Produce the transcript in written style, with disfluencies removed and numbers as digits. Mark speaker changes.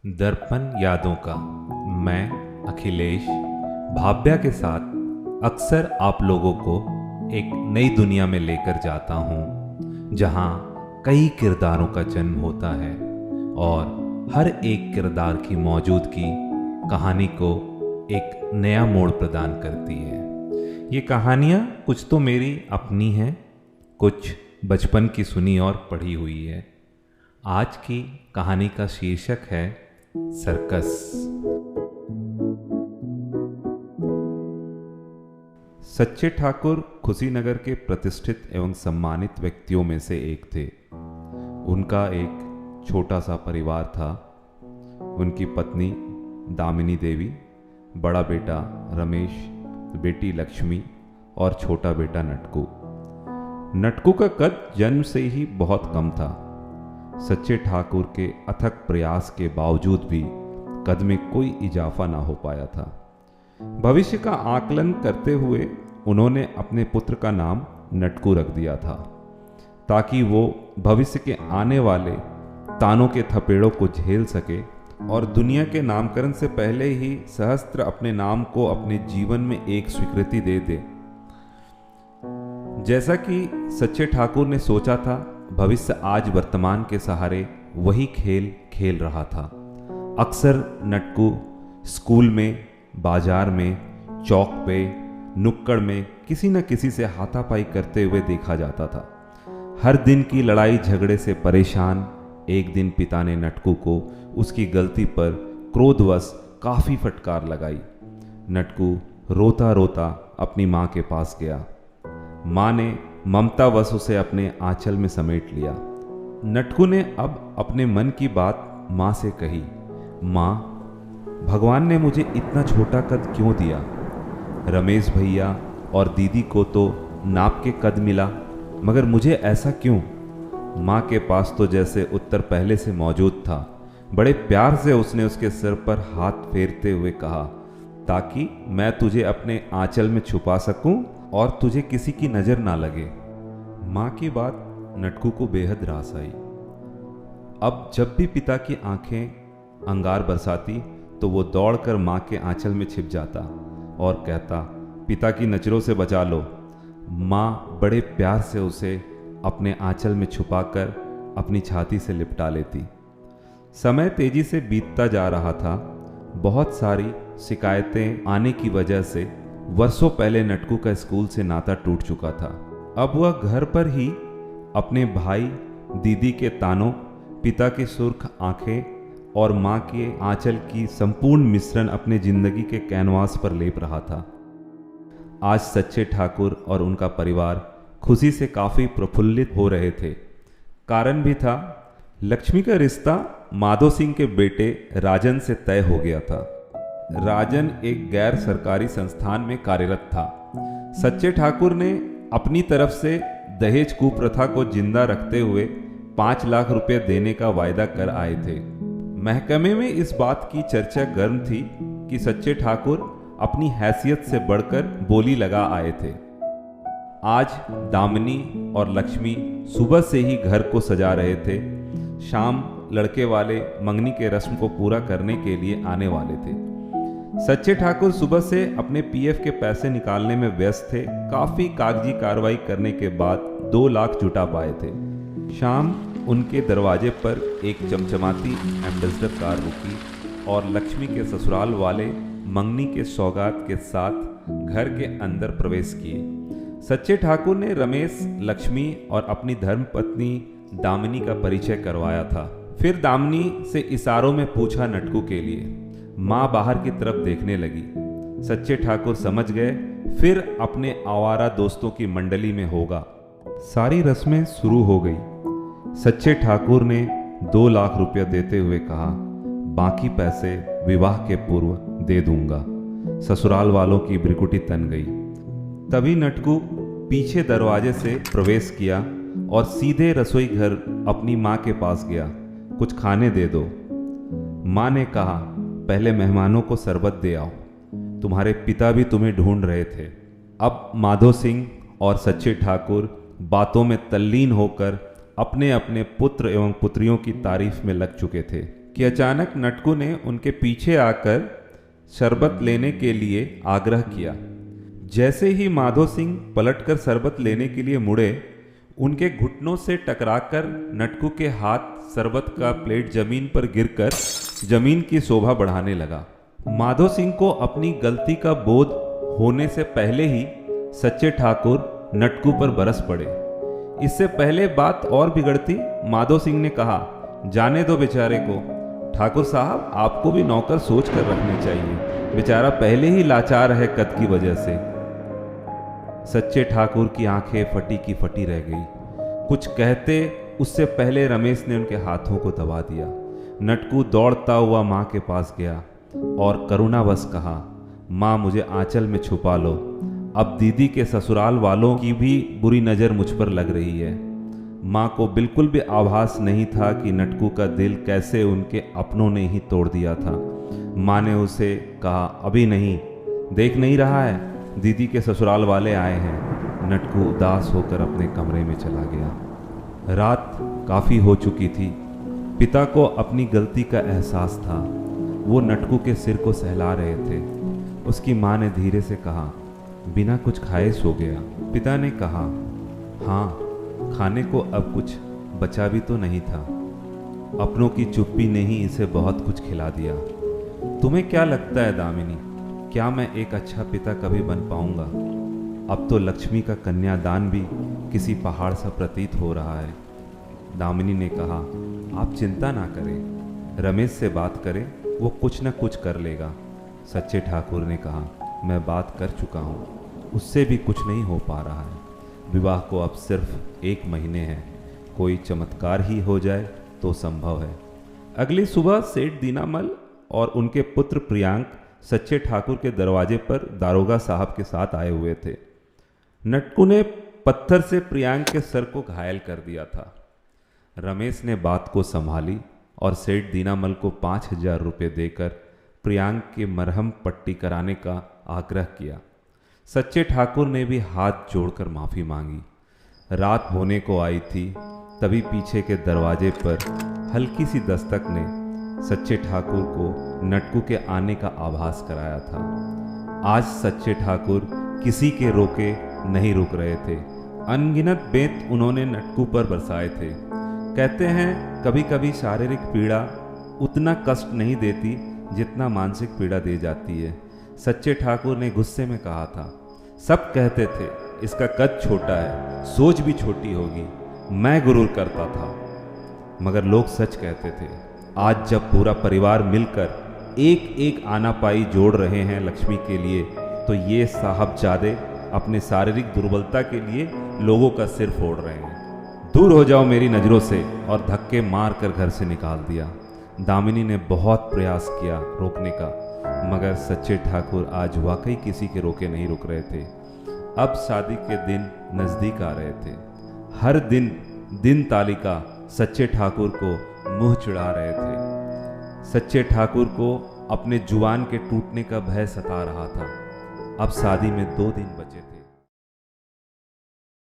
Speaker 1: दर्पण यादों का मैं अखिलेश भाव्या के साथ अक्सर आप लोगों को एक नई दुनिया में लेकर जाता हूँ जहाँ कई किरदारों का जन्म होता है और हर एक किरदार की मौजूदगी कहानी को एक नया मोड़ प्रदान करती है। ये कहानियाँ कुछ तो मेरी अपनी हैं, कुछ बचपन की सुनी और पढ़ी हुई है। आज की कहानी का शीर्षक है सर्कस। सच्चे ठाकुर खुशीनगर के प्रतिष्ठित एवं सम्मानित व्यक्तियों में से एक थे। उनका एक छोटा सा परिवार था। उनकी पत्नी दामिनी देवी, बड़ा बेटा रमेश, बेटी लक्ष्मी और छोटा बेटा नटकू। नटकू का कद जन्म से ही बहुत कम था। सच्चे ठाकुर के अथक प्रयास के बावजूद भी कद में कोई इजाफा ना हो पाया था। भविष्य का आकलन करते हुए उन्होंने अपने पुत्र का नाम नटकू रख दिया था ताकि वो भविष्य के आने वाले तानों के थपेड़ों को झेल सके और दुनिया के नामकरण से पहले ही सहस्त्र अपने नाम को अपने जीवन में एक स्वीकृति दे दे। जैसा कि सच्चे ठाकुर ने सोचा था, भविष्य आज वर्तमान के सहारे वही खेल खेल रहा था। अक्सर नटकू स्कूल में, बाजार में, चौक पे, नुक्कड़ में किसी न किसी से हाथापाई करते हुए देखा जाता था। हर दिन की लड़ाई झगड़े से परेशान एक दिन पिता ने नटकू को उसकी गलती पर क्रोधवश काफी फटकार लगाई। नटकू रोता रोता अपनी माँ के पास गया। माँ ने ममतावश उसे अपने आंचल में समेट लिया। नटकू ने अब अपने मन की बात माँ से कही। माँ, भगवान ने मुझे इतना छोटा कद क्यों दिया? रमेश भैया और दीदी को तो नाप के कद मिला, मगर मुझे ऐसा क्यों? माँ के पास तो जैसे उत्तर पहले से मौजूद था। बड़े प्यार से उसने उसके सिर पर हाथ फेरते हुए कहा, ताकि मैं तुझे अपने आंचल में छुपा सकूं और तुझे किसी की नजर ना लगे। माँ की बात नटकू को बेहद रास आई। अब जब भी पिता की आंखें अंगार बरसाती तो वो दौड़कर माँ के आंचल में छिप जाता और कहता, पिता की नजरों से बचा लो। माँ बड़े प्यार से उसे अपने आंचल में छुपाकर अपनी छाती से लिपटा लेती। समय तेजी से बीतता जा रहा था। बहुत सारी शिकायतें आने की वजह से वर्षों पहले नटकू का स्कूल से नाता टूट चुका था। अब वह घर पर ही अपने भाई दीदी के तानों, पिता की सुर्ख आंखें और माँ के आंचल की संपूर्ण मिश्रण अपने जिंदगी के कैनवास पर लेप रहा था। आज सच्चे ठाकुर और उनका परिवार खुशी से काफी प्रफुल्लित हो रहे थे। कारण भी था, लक्ष्मी का रिश्ता माधो सिंह के बेटे राजन से तय हो गया था। राजन एक गैर सरकारी संस्थान में कार्यरत था। सच्चे ठाकुर ने अपनी तरफ से दहेज कुप्रथा को जिंदा रखते हुए 5 लाख रुपए देने का वायदा कर आए थे। महकमे में इस बात की चर्चा गर्म थी कि सच्चे ठाकुर अपनी हैसियत से बढ़कर बोली लगा आए थे। आज दामिनी और लक्ष्मी सुबह से ही घर को सजा रहे थे। शाम लड़के वाले मंगनी के रस्म को पूरा करने के लिए आने वाले थे। सच्चे ठाकुर सुबह से अपने पीएफ के पैसे निकालने में व्यस्त थे। काफी कागजी कार्रवाई करने के बाद 2 लाख जुटा पाए थे। शाम उनके दरवाजे पर एक चमचमाती एम्बेसडर कार रुकी और लक्ष्मी के ससुराल वाले मंगनी के सौगात के साथ घर के अंदर प्रवेश किए। सच्चे ठाकुर ने रमेश, लक्ष्मी और अपनी धर्मपत्नी दामिनी का परिचय करवाया था। फिर दामिनी से इशारों में पूछा नटकू के लिए। माँ बाहर की तरफ देखने लगी। सच्चे ठाकुर समझ गए फिर अपने आवारा दोस्तों की मंडली में होगा। सारी रस्में शुरू हो गई। सच्चे ठाकुर ने 2 लाख रुपया देते हुए कहा, बाकी पैसे विवाह के पूर्व दे दूंगा। ससुराल वालों की ब्रिकुटी तन गई। तभी नटकू पीछे दरवाजे से प्रवेश किया और सीधे रसोई घर अपनी माँ के पास गया। कुछ खाने दे दो। माँ ने कहा, पहले मेहमानों को शरबत दे आओ, तुम्हारे पिता भी तुम्हें ढूंढ रहे थे। अब माधो सिंह और सच्चे ठाकुर बातों में तल्लीन होकर अपने अपने पुत्र एवं पुत्रियों की तारीफ में लग चुके थे कि अचानक नटकू ने उनके पीछे आकर शरबत लेने के लिए आग्रह किया। जैसे ही माधो सिंह पलटकर शरबत लेने के लिए मुड़े, उनके घुटनों से टकराकर नटकू के हाथ शरबत का प्लेट जमीन पर गिरकर जमीन की शोभा बढ़ाने लगा। माधो सिंह को अपनी गलती का बोध होने से पहले ही सच्चे ठाकुर नटकू पर बरस पड़े। इससे पहले बात और बिगड़ती, माधो सिंह ने कहा, जाने दो बेचारे को। ठाकुर साहब, आपको भी नौकर सोच कर रखने चाहिए, बेचारा पहले ही लाचार है कद की वजह से। सच्चे ठाकुर की आंखें फटी की फटी रह गई। कुछ कहते उससे पहले रमेश ने उनके हाथों को दबा दिया। नटकू दौड़ता हुआ माँ के पास गया और करुणावश कहा, माँ मुझे आंचल में छुपा लो, अब दीदी के ससुराल वालों की भी बुरी नज़र मुझ पर लग रही है। माँ को बिल्कुल भी आभास नहीं था कि नटकू का दिल कैसे उनके अपनों ने ही तोड़ दिया था। माँ ने उसे कहा, अभी नहीं, देख नहीं रहा है, दीदी के ससुराल वाले आए हैं। नटकू उदास होकर अपने कमरे में चला गया। रात काफ़ी हो चुकी थी। पिता को अपनी गलती का एहसास था। वो नटकू के सिर को सहला रहे थे। उसकी माँ ने धीरे से कहा, बिना कुछ खाए सो गया। पिता ने कहा, हाँ, खाने को अब कुछ बचा भी तो नहीं था। अपनों की चुप्पी ने ही इसे बहुत कुछ खिला दिया। तुम्हें क्या लगता है दामिनी, क्या मैं एक अच्छा पिता कभी बन पाऊंगा? अब तो लक्ष्मी का कन्यादान भी किसी पहाड़ सा प्रतीत हो रहा है। दामिनी ने कहा, आप चिंता ना करें, रमेश से बात करें, वो कुछ न कुछ कर लेगा। सच्चे ठाकुर ने कहा, मैं बात कर चुका हूँ, उससे भी कुछ नहीं हो पा रहा है। विवाह को अब सिर्फ 1 महीने है, कोई चमत्कार ही हो जाए तो संभव है। अगली सुबह सेठ दीनामल और उनके पुत्र प्रियांक सच्चे ठाकुर के दरवाजे पर दारोगा साहब के साथ आए हुए थे। नटकू ने पत्थर से प्रियांक के सर को घायल कर दिया था। रमेश ने बात को संभाली और सेठ दीनामल को 5,000 रुपये देकर प्रियांक के मरहम पट्टी कराने का आग्रह किया। सच्चे ठाकुर ने भी हाथ जोड़कर माफ़ी मांगी। रात होने को आई थी, तभी पीछे के दरवाजे पर हल्की सी दस्तक ने सच्चे ठाकुर को नटकू के आने का आभास कराया था। आज सच्चे ठाकुर किसी के रोके नहीं रुक रहे थे। अनगिनत बेंत उन्होंने नटकू पर बरसाए थे। कहते हैं कभी कभी शारीरिक पीड़ा उतना कष्ट नहीं देती जितना मानसिक पीड़ा दे जाती है। सच्चे ठाकुर ने गुस्से में कहा था, सब कहते थे इसका कद छोटा है, सोच भी छोटी होगी। मैं गुरूर करता था, मगर लोग सच कहते थे। आज जब पूरा परिवार मिलकर एक एक आनापाई जोड़ रहे हैं लक्ष्मी के लिए, तो ये साहबजादे अपने शारीरिक दुर्बलता के लिए लोगों का सिर फोड़ रहे हैं। दूर हो जाओ मेरी नज़रों से, और धक्के मार कर घर से निकाल दिया। दामिनी ने बहुत प्रयास किया रोकने का, मगर सच्चे ठाकुर आज वाकई किसी के रोके नहीं रुक रहे थे। अब शादी के दिन नज़दीक आ रहे थे। हर दिन तालिका सच्चे ठाकुर को मुंह चिढ़ा रहे थे। सच्चे ठाकुर को अपने जुबान के टूटने का भय सता रहा था। अब शादी में 2 दिन बचे थे।